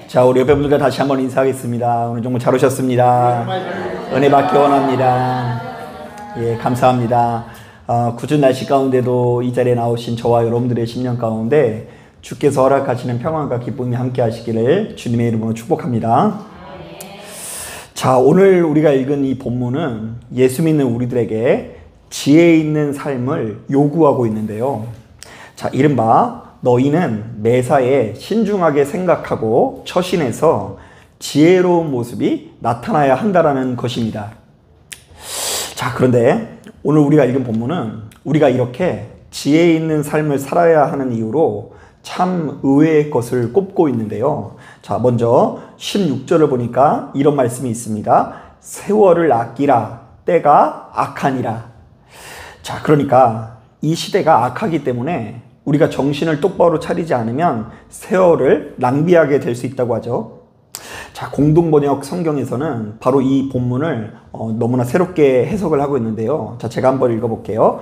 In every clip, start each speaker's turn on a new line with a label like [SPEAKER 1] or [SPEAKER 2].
[SPEAKER 1] 자, 우리 옆에 분들과 다시 한번 인사하겠습니다. 오늘 정말 잘 오셨습니다. 은혜 받기 원합니다. 예, 감사합니다. 궂은 날씨 가운데도 이 자리에 나오신 저와 여러분들의 심령 가운데 주께서 허락하시는 평안과 기쁨이 함께 하시기를 주님의 이름으로 축복합니다. 자, 오늘 우리가 읽은 이 본문은 예수 믿는 우리들에게 지혜 있는 삶을 요구하고 있는데요. 자, 이른바 너희는 매사에 신중하게 생각하고 처신해서 지혜로운 모습이 나타나야 한다라는 것입니다. 자, 그런데 오늘 우리가 읽은 본문은 우리가 이렇게 지혜 있는 삶을 살아야 하는 이유로 참 의외의 것을 꼽고 있는데요. 자, 먼저 16절을 보니까 이런 말씀이 있습니다. 세월을 아끼라, 때가 악하니라. 자, 그러니까 이 시대가 악하기 때문에 우리가 정신을 똑바로 차리지 않으면 세월을 낭비하게 될 수 있다고 하죠. 자, 공동번역 성경에서는 바로 이 본문을 너무나 새롭게 해석을 하고 있는데요. 자, 제가 한번 읽어볼게요.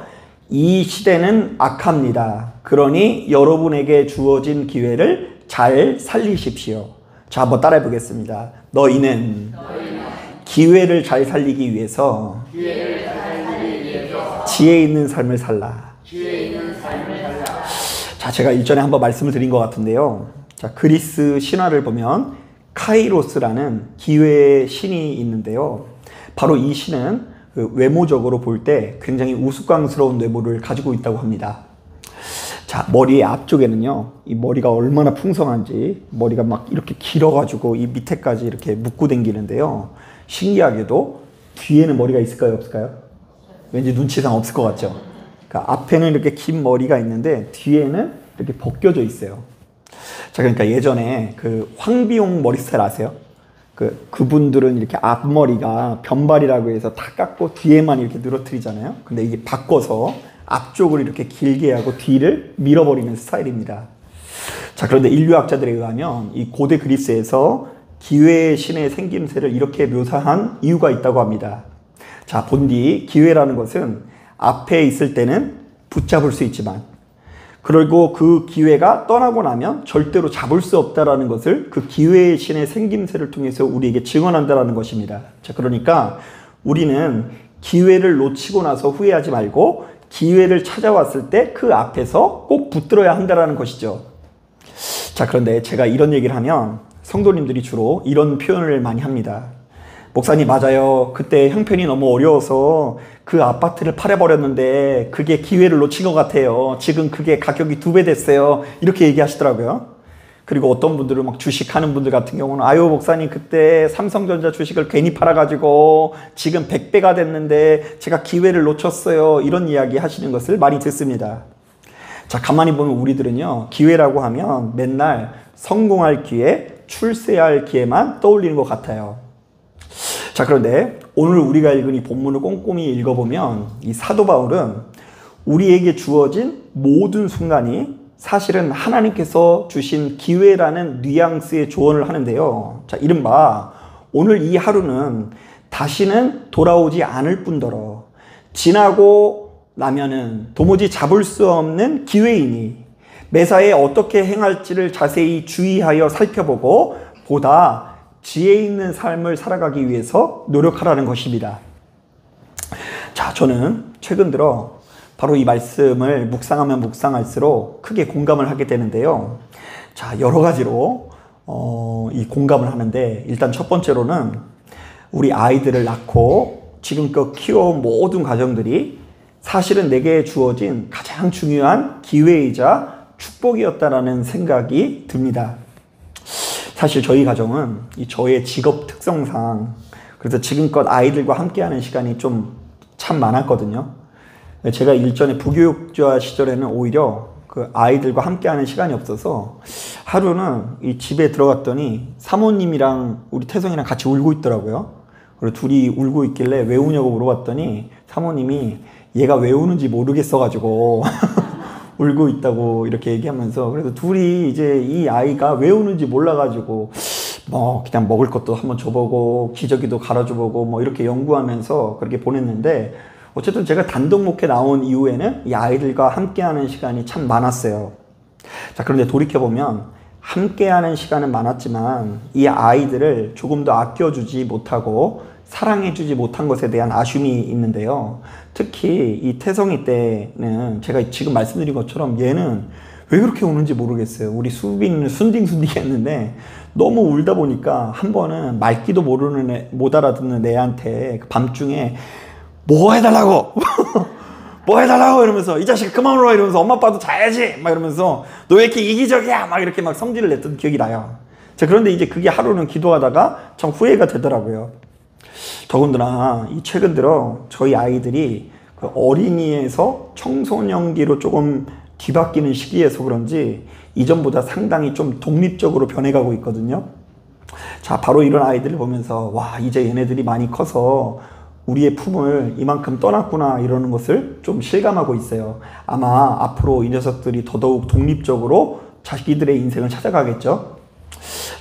[SPEAKER 1] 이 시대는 악합니다. 그러니 여러분에게 주어진 기회를 잘 살리십시오. 자, 한번 따라해 보겠습니다. 너희는 기회를 잘 살리기 위해서 지혜 있는 삶을 살라. 자, 제가 일전에 한번 말씀을 드린 것 같은데요. 자, 그리스 신화를 보면 카이로스라는 기회의 신이 있는데요. 바로 이 신은 외모적으로 볼 때 굉장히 우스꽝스러운 외모를 가지고 있다고 합니다. 자, 머리의 앞쪽에는요, 이 머리가 얼마나 풍성한지 머리가 막 이렇게 길어가지고 이 밑에까지 이렇게 묶고 다니는데요. 신기하게도 뒤에는 머리가 있을까요, 없을까요? 왠지 눈치상 없을 것 같죠? 그러니까 앞에는 이렇게 긴 머리가 있는데 뒤에는 이렇게 벗겨져 있어요. 자, 그러니까 예전에 그 황비용 머리 스타일 아세요? 그분들은 이렇게 앞머리가 변발이라고 해서 다 깎고 뒤에만 이렇게 늘어뜨리잖아요. 근데 이게 바꿔서 앞쪽으로 이렇게 길게 하고 뒤를 밀어버리는 스타일입니다. 자, 그런데 인류학자들에 의하면 이 고대 그리스에서 기회의 신의 생김새를 이렇게 묘사한 이유가 있다고 합니다. 자, 본디 기회라는 것은 앞에 있을 때는 붙잡을 수 있지만 그리고 그 기회가 떠나고 나면 절대로 잡을 수 없다라는 것을 그 기회의 신의 생김새를 통해서 우리에게 증언한다라는 것입니다. 자, 그러니까 우리는 기회를 놓치고 나서 후회하지 말고 기회를 찾아왔을 때 그 앞에서 꼭 붙들어야 한다라는 것이죠. 자, 그런데 제가 이런 얘기를 하면 성도님들이 주로 이런 표현을 많이 합니다. 목사님, 맞아요. 그때 형편이 너무 어려워서 그 아파트를 팔아버렸는데 그게 기회를 놓친 것 같아요. 지금 그게 가격이 2배 됐어요. 이렇게 얘기하시더라고요. 그리고 어떤 분들은 막 주식하는 분들 같은 경우는 아유, 목사님 그때 삼성전자 주식을 괜히 팔아가지고 지금 100배가 됐는데 제가 기회를 놓쳤어요. 이런 이야기 하시는 것을 많이 듣습니다. 자, 가만히 보면 우리들은요, 기회라고 하면 맨날 성공할 기회, 출세할 기회만 떠올리는 것 같아요. 자, 그런데 오늘 우리가 읽은 이 본문을 꼼꼼히 읽어보면 이 사도 바울은 우리에게 주어진 모든 순간이 사실은 하나님께서 주신 기회라는 뉘앙스의 조언을 하는데요. 자, 이른바 오늘 이 하루는 다시는 돌아오지 않을 뿐더러 지나고 나면은 도무지 잡을 수 없는 기회이니 매사에 어떻게 행할지를 자세히 주의하여 살펴보고 보다 지혜 있는 삶을 살아가기 위해서 노력하라는 것입니다. 자, 저는 최근 들어 바로 이 말씀을 묵상하면 묵상할수록 크게 공감을 하게 되는데요. 자, 여러 가지로 이 공감을 하는데 일단 첫 번째로는 우리 아이들을 낳고 지금껏 키워온 모든 가정들이 사실은 내게 주어진 가장 중요한 기회이자 축복이었다라는 생각이 듭니다. 사실 저희 가정은 저의 직업 특성상 그래서 지금껏 아이들과 함께하는 시간이 좀 참 많았거든요. 제가 일전에 부교육자 시절에는 오히려 그 아이들과 함께하는 시간이 없어서 하루는 이 집에 들어갔더니 사모님이랑 우리 태성이랑 같이 울고 있더라고요. 그리고 둘이 울고 있길래 왜 우냐고 물어봤더니 사모님이 얘가 왜 우는지 모르겠어가지고 울고 있다고 이렇게 얘기하면서 그래서 둘이 이제 이 아이가 왜 우는지 몰라가지고 뭐 그냥 먹을 것도 한번 줘보고 기저귀도 갈아줘보고 뭐 이렇게 연구하면서 그렇게 보냈는데 어쨌든 제가 단독 목회 나온 이후에는 이 아이들과 함께하는 시간이 참 많았어요. 자, 그런데 돌이켜보면 함께하는 시간은 많았지만 이 아이들을 조금 더 아껴주지 못하고 사랑해주지 못한 것에 대한 아쉬움이 있는데요. 특히 이 태성이 때는 제가 지금 말씀드린 것처럼 얘는 왜 그렇게 우는지 모르겠어요. 우리 수빈은 순딩순딩 했는데 너무 울다 보니까 한 번은 말귀도 모르는 애, 못 알아듣는 애한테 밤중에 뭐 해달라고 뭐 해달라고 이러면서 이 자식 그만 울어 이러면서 엄마 아빠도 자야지 막 이러면서 너 왜 이렇게 이기적이야 막 이렇게 막 성질을 냈던 기억이 나요. 자, 그런데 이제 그게 하루는 기도하다가 참 후회가 되더라고요. 더군다나 이 최근 들어 저희 아이들이 그 어린이에서 청소년기로 조금 뒤바뀌는 시기에서 그런지 이전보다 상당히 좀 독립적으로 변해가고 있거든요. 자, 바로 이런 아이들을 보면서 와, 이제 얘네들이 많이 커서 우리의 품을 이만큼 떠났구나 이러는 것을 좀 실감하고 있어요. 아마 앞으로 이 녀석들이 더더욱 독립적으로 자기들의 인생을 찾아가겠죠.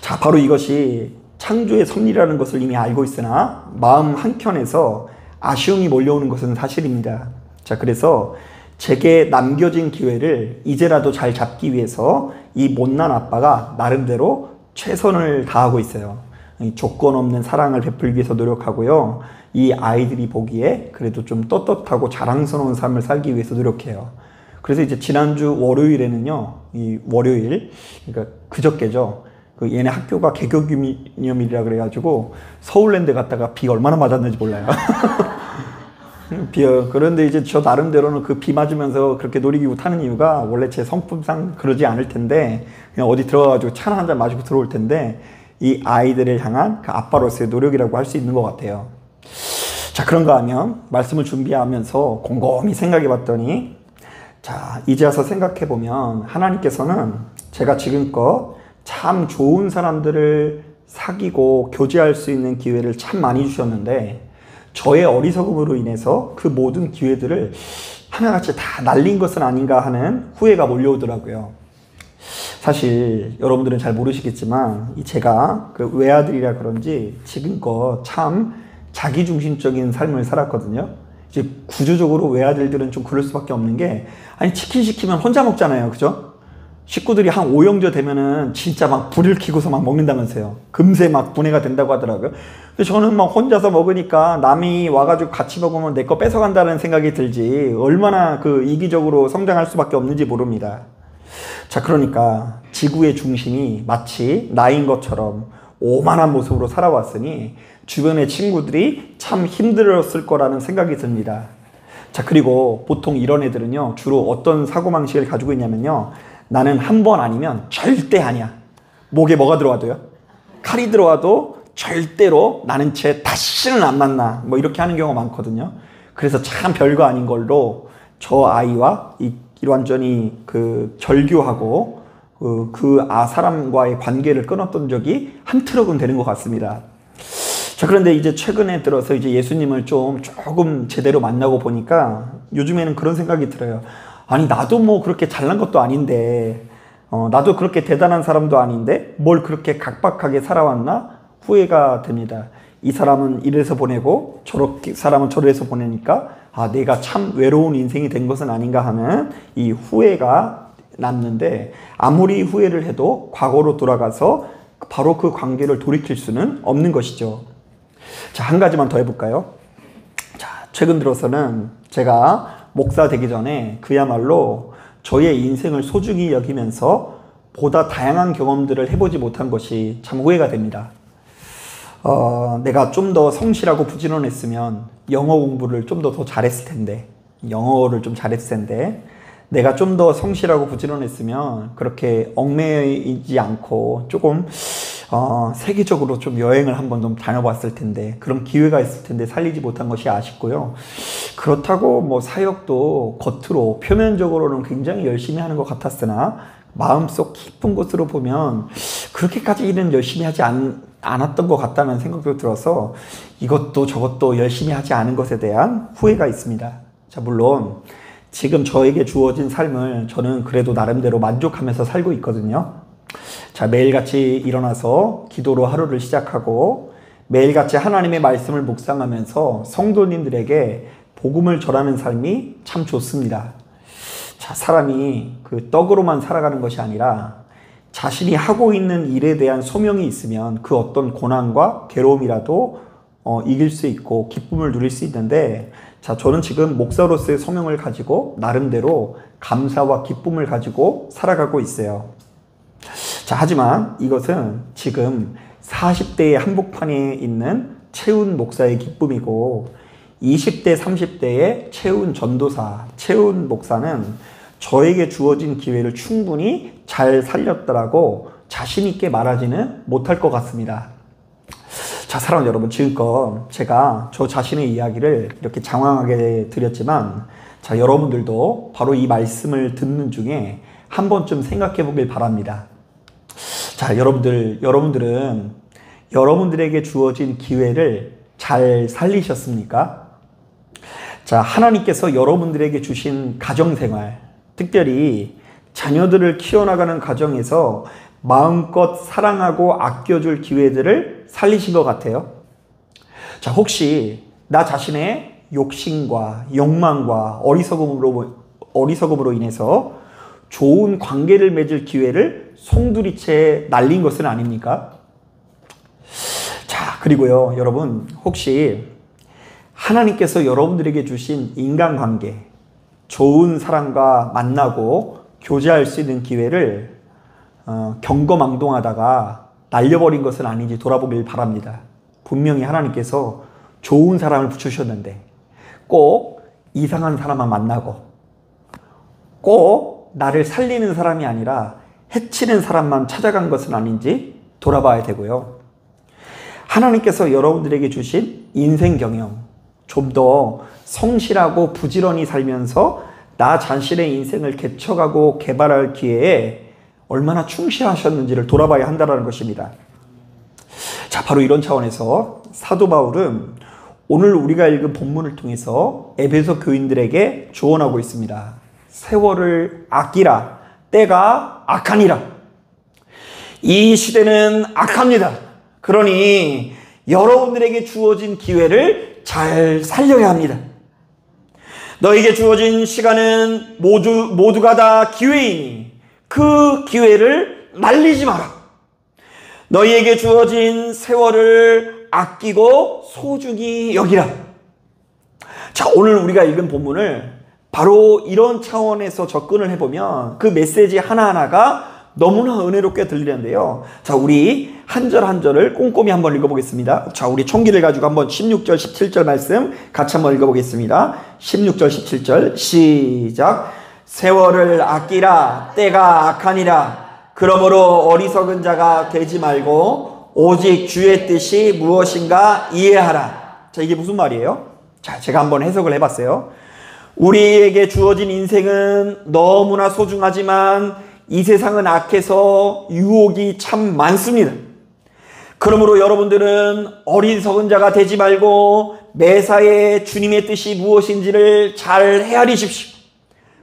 [SPEAKER 1] 자, 바로 이것이 창조의 섭리라는 것을 이미 알고 있으나 마음 한켠에서 아쉬움이 몰려오는 것은 사실입니다. 자, 그래서 제게 남겨진 기회를 이제라도 잘 잡기 위해서 이 못난 아빠가 나름대로 최선을 다하고 있어요. 조건 없는 사랑을 베풀기 위해서 노력하고요. 이 아이들이 보기에 그래도 좀 떳떳하고 자랑스러운 삶을 살기 위해서 노력해요. 그래서 이제 지난주 월요일에는요, 이 월요일, 그러니까 그저께죠. 그 얘네 학교가 개교 기념일이라 그래가지고 서울랜드 갔다가 비 얼마나 맞았는지 몰라요. 그런데 이제 저 나름대로는 그 비 맞으면서 그렇게 놀이기구 타는 이유가 원래 제 성품상 그러지 않을 텐데 그냥 어디 들어가가지고 차 한 잔 마시고 들어올 텐데 이 아이들을 향한 그 아빠로서의 노력이라고 할 수 있는 것 같아요. 자, 그런가 하면 말씀을 준비하면서 곰곰이 생각해 봤더니 자, 이제 와서 생각해 보면 하나님께서는 제가 지금껏 참 좋은 사람들을 사귀고 교제할 수 있는 기회를 참 많이 주셨는데 저의 어리석음으로 인해서 그 모든 기회들을 하나같이 다 날린 것은 아닌가 하는 후회가 몰려오더라고요. 사실 여러분들은 잘 모르시겠지만 제가 그 외아들이라 그런지 지금껏 참 자기중심적인 삶을 살았거든요. 이제 구조적으로 외아들들은 좀 그럴 수밖에 없는 게 아니 치킨 시키면 혼자 먹잖아요. 그죠? 식구들이 한 5형제 되면은 진짜 막 불을 켜고서 막 먹는다면서요. 금세 막 분해가 된다고 하더라고요. 근데 저는 막 혼자서 먹으니까 남이 와가지고 같이 먹으면 내 거 뺏어간다는 생각이 들지 얼마나 그 이기적으로 성장할 수밖에 없는지 모릅니다. 자, 그러니까 지구의 중심이 마치 나인 것처럼 오만한 모습으로 살아왔으니 주변의 친구들이 참 힘들었을 거라는 생각이 듭니다. 자, 그리고 보통 이런 애들은요 주로 어떤 사고방식을 가지고 있냐면요, 나는 한 번 아니면 절대 아니야. 목에 뭐가 들어와도요, 칼이 들어와도 절대로 나는 쟤 다시는 안 만나, 뭐 이렇게 하는 경우가 많거든요. 그래서 참 별거 아닌 걸로 저 아이와 완전히 그 절교하고 사람과의 관계를 끊었던 적이 한 트럭은 되는 것 같습니다. 자, 그런데 이제 최근에 들어서 이제 예수님을 조금 제대로 만나고 보니까 요즘에는 그런 생각이 들어요. 아니, 나도 뭐 그렇게 잘난 것도 아닌데, 나도 그렇게 대단한 사람도 아닌데 뭘 그렇게 각박하게 살아왔나 후회가 됩니다. 이 사람은 이래서 보내고 저렇게 사람은 저래서 보내니까 아, 내가 참 외로운 인생이 된 것은 아닌가 하는 이 후회가 남는데, 아무리 후회를 해도 과거로 돌아가서 바로 그 관계를 돌이킬 수는 없는 것이죠. 자, 한 가지만 더 해볼까요? 자, 최근 들어서는 제가 목사 되기 전에 그야말로 저의 인생을 소중히 여기면서 보다 다양한 경험들을 해보지 못한 것이 참 후회가 됩니다. 내가 좀 더 성실하고 부지런했으면 영어 공부를 좀 더 잘했을 텐데, 영어를 좀 잘했을 텐데, 내가 좀 더 성실하고 부지런했으면 그렇게 얽매이지 않고 조금 세계적으로 좀 여행을 한번 좀 다녀봤을 텐데, 그런 기회가 있을 텐데 살리지 못한 것이 아쉽고요. 그렇다고 뭐 사역도 겉으로 표면적으로는 굉장히 열심히 하는 것 같았으나 마음속 깊은 곳으로 보면 그렇게까지 일은 열심히 하지 않았던 것 같다는 생각도 들어서 이것도 저것도 열심히 하지 않은 것에 대한 후회가 있습니다. 자, 물론 지금 저에게 주어진 삶을 저는 그래도 나름대로 만족하면서 살고 있거든요. 자, 매일같이 일어나서 기도로 하루를 시작하고 매일같이 하나님의 말씀을 묵상하면서 성도님들에게 복음을 전하는 삶이 참 좋습니다. 자, 사람이 그 떡으로만 살아가는 것이 아니라 자신이 하고 있는 일에 대한 소명이 있으면 그 어떤 고난과 괴로움이라도 이길 수 있고 기쁨을 누릴 수 있는데, 자, 저는 지금 목사로서의 소명을 가지고 나름대로 감사와 기쁨을 가지고 살아가고 있어요. 자, 하지만 이것은 지금 40대의 한복판에 있는 채운 목사의 기쁨이고, 20대, 30대의 채운 전도사, 채운 목사는 저에게 주어진 기회를 충분히 잘 살렸다라고 자신 있게 말하지는 못할 것 같습니다. 자, 사랑하는 여러분, 지금껏 제가 저 자신의 이야기를 이렇게 장황하게 드렸지만, 자, 여러분들도 바로 이 말씀을 듣는 중에 한 번쯤 생각해 보길 바랍니다. 자, 여러분들은 여러분들에게 주어진 기회를 잘 살리셨습니까? 자, 하나님께서 여러분들에게 주신 가정생활, 특별히 자녀들을 키워나가는 가정에서 마음껏 사랑하고 아껴줄 기회들을 살리신 것 같아요. 자, 혹시 나 자신의 욕심과 욕망과 어리석음으로 인해서 좋은 관계를 맺을 기회를 송두리째 날린 것은 아닙니까? 자, 그리고요, 여러분, 혹시 하나님께서 여러분들에게 주신 인간관계, 좋은 사람과 만나고 교제할 수 있는 기회를 경거망동하다가 날려버린 것은 아닌지 돌아보길 바랍니다. 분명히 하나님께서 좋은 사람을 붙여주셨는데 꼭 이상한 사람만 만나고 꼭 나를 살리는 사람이 아니라 해치는 사람만 찾아간 것은 아닌지 돌아봐야 되고요. 하나님께서 여러분들에게 주신 인생 경영, 좀 더 성실하고 부지런히 살면서 나 자신의 인생을 개척하고 개발할 기회에 얼마나 충실하셨는지를 돌아봐야 한다는 것입니다. 자, 바로 이런 차원에서 사도 바울은 오늘 우리가 읽은 본문을 통해서 에베소 교인들에게 조언하고 있습니다. 세월을 아끼라. 때가 악하니라. 이 시대는 악합니다. 그러니 여러분들에게 주어진 기회를 잘 살려야 합니다. 너에게 주어진 시간은 모두가 다 기회이니 그 기회를 날리지 마라. 너희에게 주어진 세월을 아끼고 소중히 여기라. 자, 오늘 우리가 읽은 본문을 바로 이런 차원에서 접근을 해보면 그 메시지 하나하나가 너무나 은혜롭게 들리는데요. 자, 우리 한 절 한 절을 꼼꼼히 한번 읽어보겠습니다. 자, 우리 총기를 가지고 한번 16절, 17절 말씀 같이 한번 읽어보겠습니다. 16절, 17절 시작. 세월을 아끼라. 때가 악하니라. 그러므로 어리석은 자가 되지 말고 오직 주의 뜻이 무엇인가 이해하라. 자, 이게 무슨 말이에요? 자, 제가 한번 해석을 해봤어요. 우리에게 주어진 인생은 너무나 소중하지만 이 세상은 악해서 유혹이 참 많습니다. 그러므로 여러분들은 어리석은 자가 되지 말고 매사에 주님의 뜻이 무엇인지를 잘 헤아리십시오.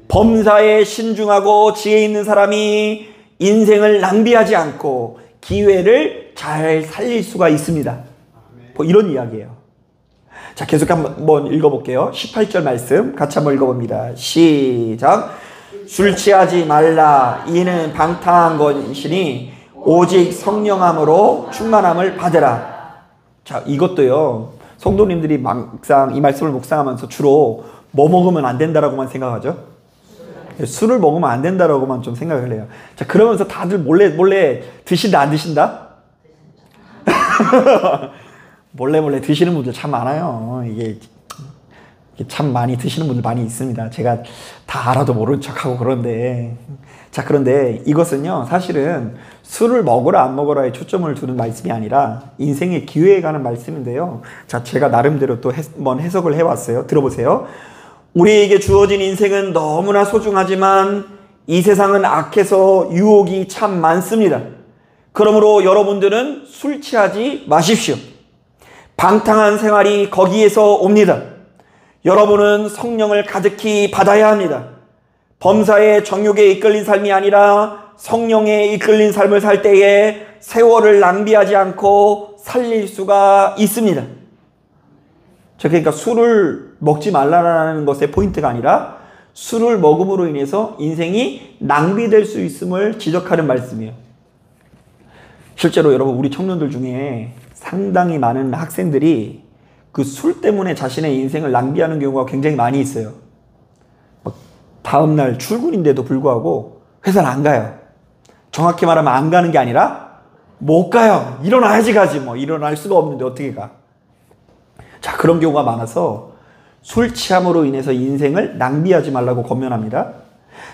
[SPEAKER 1] 범사에 신중하고 지혜 있는 사람이 인생을 낭비하지 않고 기회를 잘 살릴 수가 있습니다. 뭐 이런 이야기예요. 자, 계속 한번 읽어볼게요. 18절 말씀 같이 한번 읽어봅니다. 시작. 술 취하지 말라. 이는 방탕한 것이니 오직 성령함으로 충만함을 받으라. 자, 이것도요, 성도님들이 막상 이 말씀을 묵상하면서 주로 뭐 먹으면 안 된다라고만 생각하죠? 술을 먹으면 안 된다라고만 좀 생각을 해요. 자, 그러면서 다들 몰래 드신다 안 드신다? 몰래 드시는 분들 참 많아요. 이게 참 많이 드시는 분들 많이 있습니다. 제가 다 알아도 모른 척하고 그런데. 자, 그런데 이것은요, 사실은 술을 먹으라 안 먹으라에 초점을 두는 말씀이 아니라 인생의 기회에 관한 말씀인데요. 자, 제가 나름대로 또 한번 해석을 해왔어요. 들어보세요. 우리에게 주어진 인생은 너무나 소중하지만 이 세상은 악해서 유혹이 참 많습니다. 그러므로 여러분들은 술 취하지 마십시오. 방탕한 생활이 거기에서 옵니다. 여러분은 성령을 가득히 받아야 합니다. 범사의 정욕에 이끌린 삶이 아니라 성령에 이끌린 삶을 살 때에 세월을 낭비하지 않고 살릴 수가 있습니다. 그러니까 술을 먹지 말라는 것의 포인트가 아니라 술을 먹음으로 인해서 인생이 낭비될 수 있음을 지적하는 말씀이에요. 실제로 여러분 우리 청년들 중에 상당히 많은 학생들이 그 술 때문에 자신의 인생을 낭비하는 경우가 굉장히 많이 있어요. 다음날 출근인데도 불구하고 회사를 안 가요. 정확히 말하면 안 가는 게 아니라 못 가요. 일어나야지 가지 뭐. 일어날 수가 없는데 어떻게 가. 자, 그런 경우가 많아서 술 취함으로 인해서 인생을 낭비하지 말라고 권면합니다.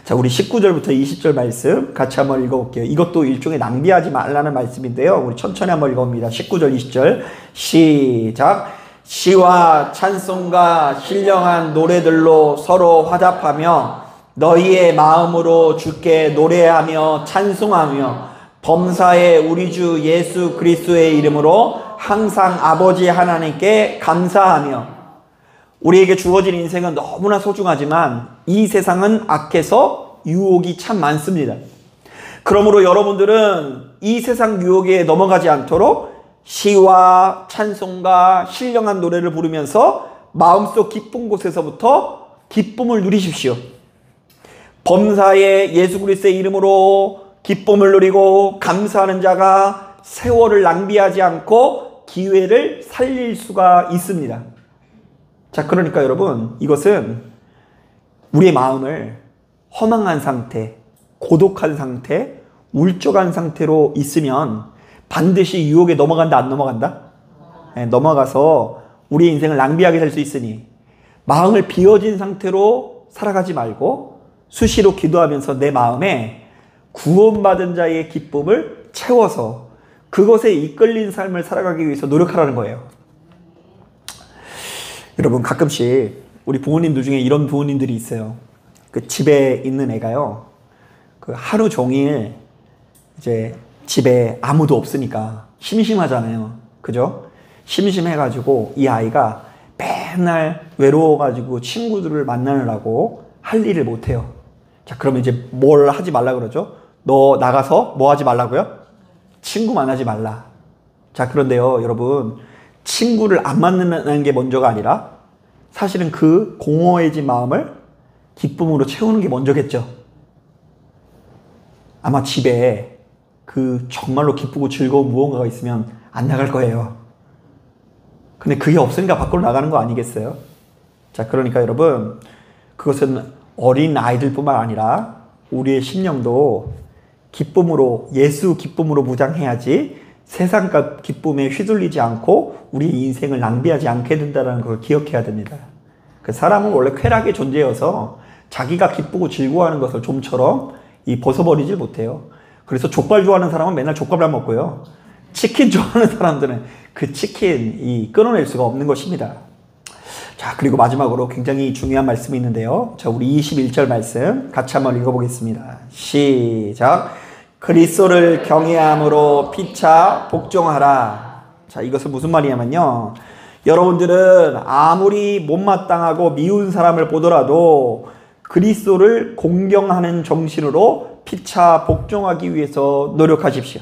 [SPEAKER 1] 자, 우리 19절부터 20절 말씀 같이 한번 읽어볼게요. 이것도 일종의 낭비하지 말라는 말씀인데요. 우리 천천히 한번 읽어봅니다. 19절 20절 시작. 시와 찬송과 신령한 노래들로 서로 화답하며 너희의 마음으로 주께 노래하며 찬송하며 범사의 우리 주 예수 그리스도의 이름으로 항상 아버지 하나님께 감사하며. 우리에게 주어진 인생은 너무나 소중하지만 이 세상은 악해서 유혹이 참 많습니다. 그러므로 여러분들은 이 세상 유혹에 넘어가지 않도록 시와 찬송과 신령한 노래를 부르면서 마음속 깊은 곳에서부터 기쁨을 누리십시오. 범사의 예수 그리스도의 이름으로 기쁨을 누리고 감사하는 자가 세월을 낭비하지 않고 기회를 살릴 수가 있습니다. 자, 그러니까 여러분, 이것은 우리의 마음을 허망한 상태, 고독한 상태, 울적한 상태로 있으면 반드시 유혹에 넘어간다, 안 넘어간다? 네, 넘어가서 우리의 인생을 낭비하게 될 수 있으니 마음을 비워진 상태로 살아가지 말고 수시로 기도하면서 내 마음에 구원받은 자의 기쁨을 채워서 그것에 이끌린 삶을 살아가기 위해서 노력하라는 거예요. 여러분, 가끔씩 우리 부모님들 중에 이런 부모님들이 있어요. 그 집에 있는 애가요, 그 하루 종일 이제 집에 아무도 없으니까 심심하잖아요. 그죠? 심심해가지고 이 아이가 맨날 외로워가지고 친구들을 만나느라고 할 일을 못해요. 자, 그러면 이제 뭘 하지 말라 그러죠? 너 나가서 뭐 하지 말라고요? 친구 만나지 말라. 자, 그런데요, 여러분, 친구를 안 만나는 게 먼저가 아니라 사실은 그 공허해진 마음을 기쁨으로 채우는 게 먼저겠죠. 아마 집에 그 정말로 기쁘고 즐거운 무언가가 있으면 안 나갈 거예요. 근데 그게 없으니까 밖으로 나가는 거 아니겠어요? 자, 그러니까 여러분, 그것은 어린 아이들뿐만 아니라 우리의 심령도 기쁨으로, 예수 기쁨으로 무장해야지 세상 기쁨에 휘둘리지 않고 우리 인생을 낭비하지 않게 된다는 걸 기억해야 됩니다. 그 사람은 원래 쾌락의 존재여서 자기가 기쁘고 즐거워하는 것을 좀처럼 벗어버리질 못해요. 그래서 족발 좋아하는 사람은 맨날 족발만 먹고요. 치킨 좋아하는 사람들은 그 치킨 끊어낼 수가 없는 것입니다. 자, 그리고 마지막으로 굉장히 중요한 말씀이 있는데요. 자, 우리 21절 말씀 같이 한번 읽어보겠습니다. 시작. 그리스도를 경외함으로 피차 복종하라. 자, 이것은 무슨 말이냐면요, 여러분들은 아무리 못마땅하고 미운 사람을 보더라도 그리스도를 공경하는 정신으로 피차 복종하기 위해서 노력하십시오.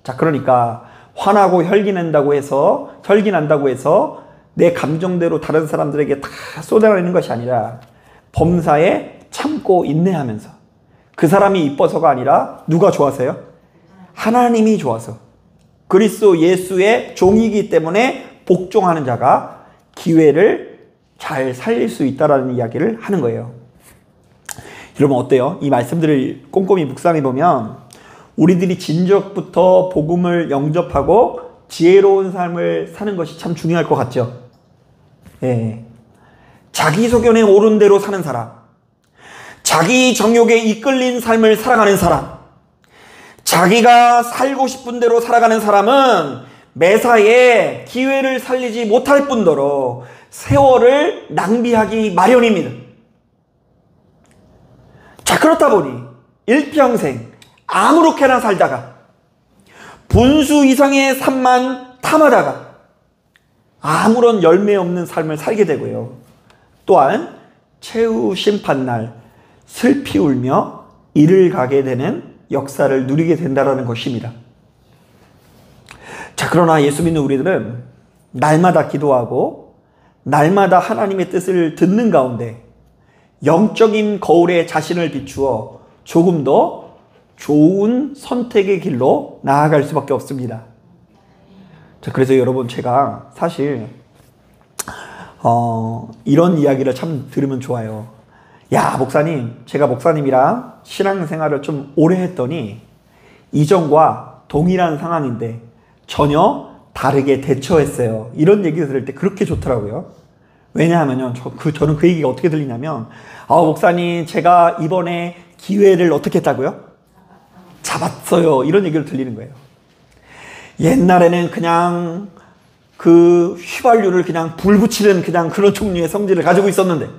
[SPEAKER 1] 자, 그러니까 화나고 혈기난다고 해서 내 감정대로 다른 사람들에게 다 쏟아내는 것이 아니라 범사에 참고 인내하면서, 그 사람이 이뻐서가 아니라 누가 좋아서요? 하나님이 좋아서, 그리스도 예수의 종이기 때문에 복종하는 자가 기회를 잘 살릴 수 있다라는 이야기를 하는 거예요. 여러분, 어때요? 이 말씀들을 꼼꼼히 묵상해 보면 우리들이 진적부터 복음을 영접하고 지혜로운 삶을 사는 것이 참 중요할 것 같죠? 예. 자기 소견에 옳은 대로 사는 사람, 자기 정욕에 이끌린 삶을 살아가는 사람, 자기가 살고 싶은 대로 살아가는 사람은 매사에 기회를 살리지 못할 뿐더러 세월을 낭비하기 마련입니다. 자, 그렇다 보니 일평생 아무렇게나 살다가 분수 이상의 삶만 탐하다가 아무런 열매 없는 삶을 살게 되고요. 또한 최후 심판날 슬피 울며 이를 가게 되는 역사를 누리게 된다는 것입니다. 자, 그러나 예수 믿는 우리들은 날마다 기도하고 날마다 하나님의 뜻을 듣는 가운데 영적인 거울에 자신을 비추어 조금 더 좋은 선택의 길로 나아갈 수밖에 없습니다. 자, 그래서 여러분, 제가 사실 이런 이야기를 참 들으면 좋아요. 야, 목사님, 제가 목사님이랑 신앙생활을 좀 오래 했더니 이전과 동일한 상황인데 전혀 다르게 대처했어요. 이런 얘기 들을 때 그렇게 좋더라고요. 왜냐하면요, 저는 그 얘기가 어떻게 들리냐면, 목사님, 제가 이번에 기회를 어떻게 했다고요? 잡았어요. 이런 얘기를 들리는 거예요. 옛날에는 그냥 그 휘발유를 그냥 불 붙이는 그냥 그런 종류의 성질을 가지고 있었는데,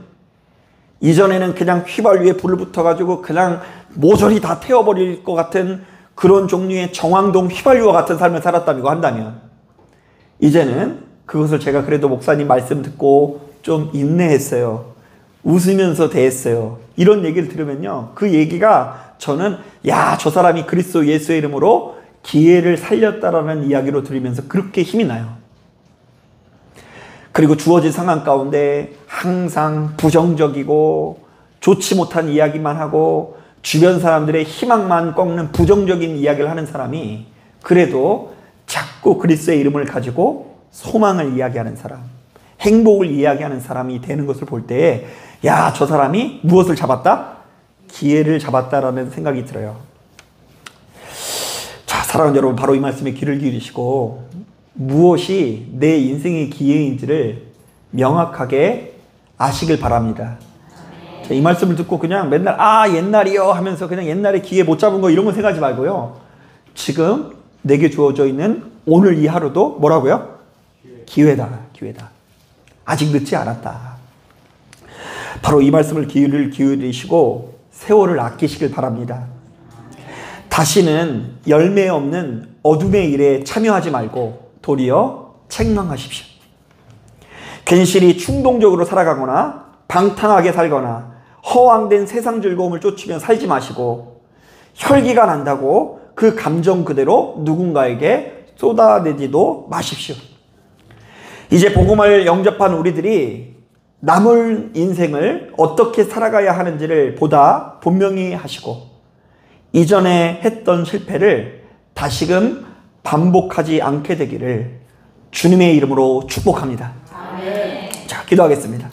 [SPEAKER 1] 이전에는 그냥 휘발유에 불을 붙어가지고 그냥 모조리 다 태워버릴 것 같은 그런 종류의 정황동 휘발유와 같은 삶을 살았다고 한다면, 이제는 그것을 제가 그래도 목사님 말씀 듣고 좀 인내했어요. 웃으면서 대했어요. 이런 얘기를 들으면요, 그 얘기가 저는 야, 저 사람이 그리스도 예수의 이름으로 기회를 살렸다라는 이야기로 들으면서 그렇게 힘이 나요. 그리고 주어진 상황 가운데 항상 부정적이고 좋지 못한 이야기만 하고 주변 사람들의 희망만 꺾는 부정적인 이야기를 하는 사람이 그래도 자꾸 그리스도의 이름을 가지고 소망을 이야기하는 사람, 행복을 이야기하는 사람이 되는 것을 볼 때에 야, 저 사람이 무엇을 잡았다? 기회를 잡았다라는 생각이 들어요. 자, 사랑하는 여러분, 바로 이 말씀에 귀를 기울이시고 무엇이 내 인생의 기회인지를 명확하게 아시길 바랍니다. 자, 이 말씀을 듣고 그냥 맨날 옛날이요 하면서 그냥 옛날에 기회 못 잡은 거 이런 거 생각하지 말고요. 지금 내게 주어져 있는 오늘 이 하루도 뭐라고요? 기회다. 아직 늦지 않았다. 바로 이 말씀을 귀를 기울이시고 세월을 아끼시길 바랍니다. 다시는 열매 없는 어둠의 일에 참여하지 말고 도리어 책망하십시오. 괜시리 충동적으로 살아가거나 방탕하게 살거나 허황된 세상 즐거움을 쫓으며 살지 마시고 혈기가 난다고 그 감정 그대로 누군가에게 쏟아내지도 마십시오. 이제 복음을 영접한 우리들이 남은 인생을 어떻게 살아가야 하는지를 보다 분명히 하시고 이전에 했던 실패를 다시금 반복하지 않게 되기를 주님의 이름으로 축복합니다. 아멘. 자, 기도하겠습니다.